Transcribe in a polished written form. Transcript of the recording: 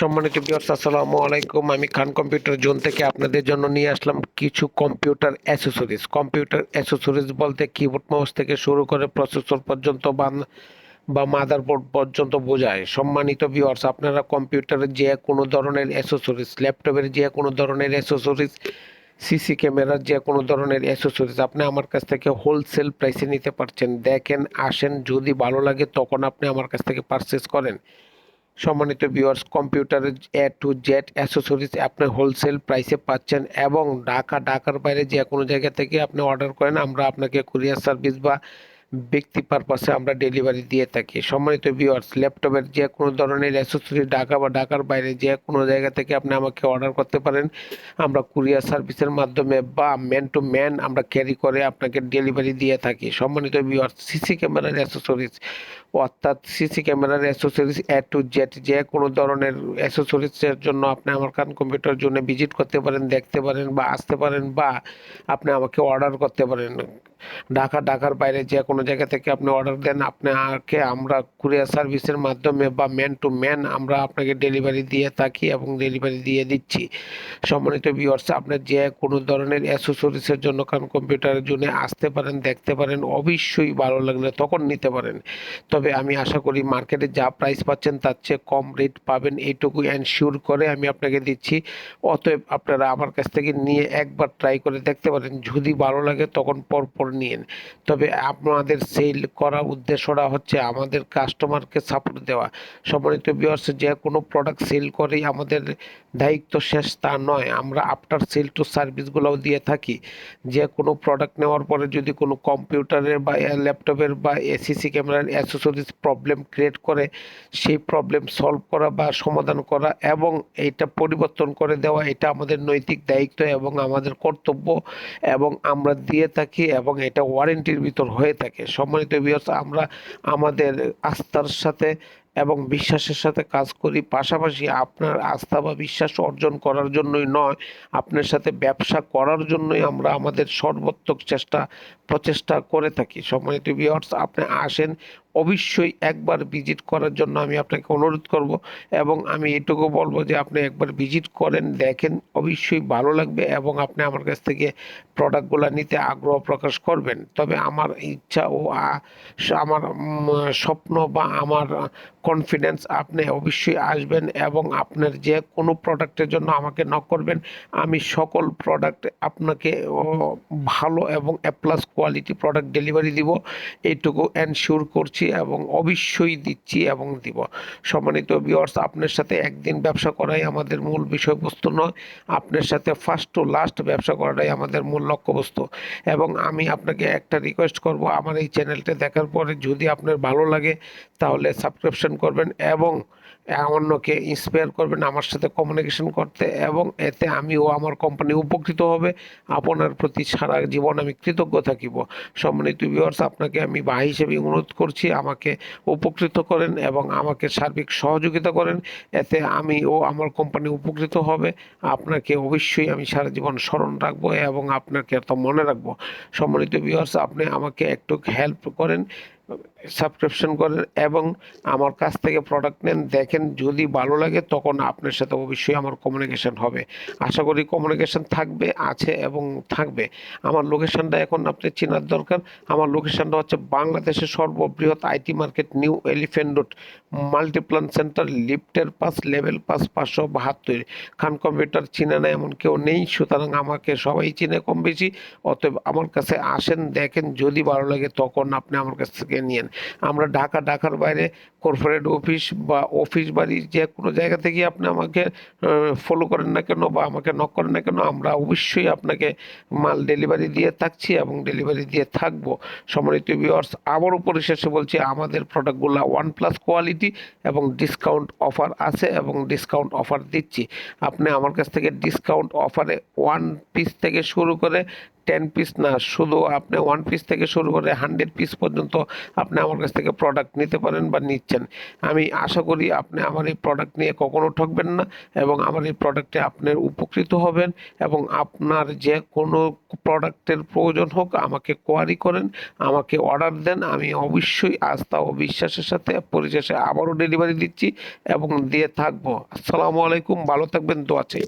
সম্মানিত ভিউয়ার্স, আসসালামু আলাইকুম। আমি খান কম্পিউটার জোন থেকে আপনাদের জন্য নিয়ে আসলাম কিছু কম্পিউটার অ্যাসেসরিজ। কম্পিউটার অ্যাসেসরিজ বলতে কিবোর্ড মাউস থেকে শুরু করে প্রসেসর পর্যন্ত বা মাদারবোর্ড পর্যন্ত বোঝায়। সম্মানিত ভিউয়ার্স, আপনারা কম্পিউটারের যে কোনো ধরনের অ্যাসেসরিজ, ল্যাপটপের যে কোনো ধরনের অ্যাসেসরিজ, সিসি ক্যামেরার যে কোনো ধরনের অ্যাসেসরিজ আপনি আমার কাছ থেকে হোলসেল প্রাইসে নিতে পারছেন। দেখেন, আসেন, যদি ভালো লাগে তখন আপনি আমার কাছ থেকে পারচেস করেন। সম্মানিত ভিউয়ার্স, কম্পিউটারের A to Z অ্যাসেসরিজ আপনি হোলসেল প্রাইসে পাচ্ছেন এবং ঢাকার বাইরে যে কোনো জায়গা থেকে আপনি অর্ডার করেন, আমরা আপনাকে কুরিয়ার সার্ভিস বা ব্যক্তি পারপাসে আমরা ডেলিভারি দিয়ে থাকি। সম্মানিত ভিউয়ার্স, ল্যাপটপের যে কোনো ধরনের অ্যাসেসরিজ ঢাকা বা ঢাকার বাইরে যে কোনো জায়গা থেকে আপনি আমাকে অর্ডার করতে পারেন। আমরা কুরিয়ার সার্ভিসের মাধ্যমে বা ম্যান টু ম্যান আমরা ক্যারি করে আপনাকে ডেলিভারি দিয়ে থাকি। সম্মানিত ভিউয়ার্স, সিসি ক্যামেরার অ্যাসেসরিজ অর্থাৎ সিসি ক্যামেরার অ্যাসেসরিজ A to Z যে কোনো ধরনের অ্যাসেসরিজের জন্য আপনি আমার খান কম্পিউটার জন্য ভিজিট করতে পারেন, দেখতে পারেন বা আসতে পারেন, বা আপনি আমাকে অর্ডার করতে পারেন। ঢাকার বাইরে যে কোনো জায়গা থেকে আপনি অর্ডার দেন, আপনাকে আমরা কুরিয়ার সার্ভিসের মাধ্যমে বা ম্যান টু ম্যান আমরা আপনাকে ডেলিভারি দিয়ে থাকি এবং ডেলিভারি দিয়ে দিচ্ছি। সম্মানিত ভিউয়ার্স, আপনি যে কোনো ধরনের অ্যাসেসরিজের জন্য খান কম্পিউটারের জন্য আসতে পারেন, দেখতে পারেন, অবশ্যই ভালো লাগলে তখন নিতে পারেন। তবে আমি আশা করি মার্কেটে যা প্রাইস পাচ্ছেন তার চেয়ে কম রেট পাবেন, এইটুকু এনশিওর করে আমি আপনাকে দিচ্ছি। অতএব আপনারা আমার কাছ থেকে নিয়ে একবার ট্রাই করে দেখতে পারেন, যদি ভালো লাগে তখন পরপর নিন। তবে আপনাদের সেল করার উদ্দেশ্যটা হচ্ছে আমাদের কাস্টমারকে সাপোর্ট দেওয়া। সম্মানিত ভিউয়ার্স, যে কোনো প্রোডাক্ট সেল করেই আমাদের দায়িত্ব শেষ তা নয়, আমরা আফটার সেল টু সার্ভিসগুলোও দিয়ে থাকি। যে কোনো প্রোডাক্ট নেওয়ার পরে যদি কোনো কম্পিউটারের বা ল্যাপটপের বা সিসি ক্যামেরার অ্যাসেসরিজ প্রবলেম ক্রিয়েট করে, সেই প্রবলেম সলভ করা বা সমাধান করা এবং এইটা পরিবর্তন করে দেওয়া, এটা আমাদের নৈতিক দায়িত্ব এবং আমাদের কর্তব্য, এবং আমরা দিয়ে থাকি এবং এটা ওয়ারেন্টির ভিতর হয়ে থাকে। সম্মানিত ভিউয়ার্স, আমরা আমাদের আস্থার সাথে এবং বিশ্বাসের সাথে কাজ করি। পাশাপাশি আপনার আস্থা বা বিশ্বাস অর্জন করার জন্যই নয়, আপনার সাথে ব্যবসা করার জন্যই আমরা আমাদের সর্বোত্তক প্রচেষ্টা করে থাকি। সম্মানিত ভিউয়ার্স, আপনি আসেন, অবশ্যই একবার ভিজিট করার জন্য আমি আপনাকে অনুরোধ করব এবং আমি এটুকু বলবো যে আপনি একবার ভিজিট করেন, দেখেন, অবশ্যই ভালো লাগবে এবং আপনি আমার কাছ থেকে প্রোডাক্টগুলো নিতে আগ্রহ প্রকাশ করবেন। তবে আমার ইচ্ছা ও আমার স্বপ্ন বা আমার কনফিডেন্স, আপনি অবশ্যই আসবেন এবং আপনার যে কোনো প্রোডাক্টের জন্য আমাকে নক করবেন। আমি সকল প্রোডাক্ট আপনাকে ভালো এবং A+ কোয়ালিটি প্রোডাক্ট ডেলিভারি দিব, এইটুকু এনশিওর করছি এবং অবশ্যই দিচ্ছি এবং দিব। সম্মানিত ভিউয়ার্স, আপনার সাথে একদিন ব্যবসা করাই আমাদের মূল বিষয়বস্তু নয়, আপনার সাথে ফার্স্ট টু লাস্ট ব্যবসা করাটাই আমাদের মূল লক্ষ্যবস্তু। এবং আমি আপনাকে একটা রিকোয়েস্ট করব, আমার এই চ্যানেলটা দেখার পরে যদি আপনার ভালো লাগে তাহলে সাবস্ক্রিপশন করবেন এবং অন্যকে ইন্সপায়ার করবেন আমার সাথে কমিউনিকেশন করতে, এবং এতে আমি ও আমার কোম্পানি উপকৃত হবে। আপনার প্রতি সারা জীবন আমি কৃতজ্ঞ থাকিব। সম্মানিত ভিউয়ার্স, আপনাকে আমি ভাই হিসেবে অনুরোধ করছি, আমাকে উপকৃত করেন এবং আমাকে সার্বিক সহযোগিতা করেন, এতে আমি ও আমার কোম্পানি উপকৃত হবে। আপনাকে অবশ্যই আমি সারা জীবন স্মরণ রাখবো এবং আপনাকে তো মনে রাখবো। সম্মানিত ভিউয়ার্স, আপনি আমাকে একটু হেল্প করেন, সাবস্ক্রিপশন করেন এবং আমার কাছ থেকে প্রোডাক্ট নেন, দেখেন, যদি ভালো লাগে তখন আপনার সাথে অবশ্যই আমার কমিউনিকেশন হবে। আশা করি কমিউনিকেশন থাকবে, আছে এবং থাকবে। আমার লোকেশনটা এখন আপনি চেনার দরকার। আমার লোকেশনটা হচ্ছে বাংলাদেশের সর্ববৃহৎ IT market, new elephant road, Multiplan centre, লিফটের পাস, লেভেল পাস, 572। খান কম্পিউটার চিনে না এমন কেউ নেই, সুতরাং আমাকে সবাই চিনে কম বেশি। অতএব আমার কাছে আসেন, দেখেন, যদি ভালো লাগে তখন আপনি আমার কাছ থেকে নিয়েন। আমরা ঢাকার বাইরে কর্পোরেট অফিস বা অফিস বাড়ি যে কোনো জায়গা থেকে আপনি আমাকে ফলো করেন না কেন বা আমাকে নক করেন না কেন, আমরা অবশ্যই আপনাকে মাল ডেলিভারি দিয়ে থাকছি এবং ডেলিভারি দিয়ে থাকবো। সম্মানিত ভিউয়ার্স, আবারও পরিশেষে বলছি, আমাদের প্রোডাক্টগুলো OnePlus কোয়ালিটি এবং ডিসকাউন্ট অফার আছে এবং ডিসকাউন্ট অফার দিচ্ছি। আপনি আমার কাছ থেকে ডিসকাউন্ট অফারে 1 পিস থেকে শুরু করে 10 পিস না, শুধু আপনি 1 পিস থেকে শুরু করে 100 পিস পর্যন্ত আপনি আমার কাছ থেকে প্রোডাক্ট নিতে পারেন বা নিচ্ছেন। আমি আশা করি আপনি আমার এই প্রোডাক্ট নিয়ে কখনো ঠকবেন না এবং আমার এই প্রোডাক্টে আপনার উপকৃত হবেন এবং আপনার যে কোনো প্রোডাক্টের প্রয়োজন হোক আমাকে কোয়ারি করেন, আমাকে অর্ডার দেন। আমি অবশ্যই আস্থা ও বিশ্বাসের সাথে পরিশেষে আবারও ডেলিভারি দিচ্ছি এবং দিয়ে থাকবো। আসসালামু আলাইকুম, ভালো থাকবেন, দোয়া চাই।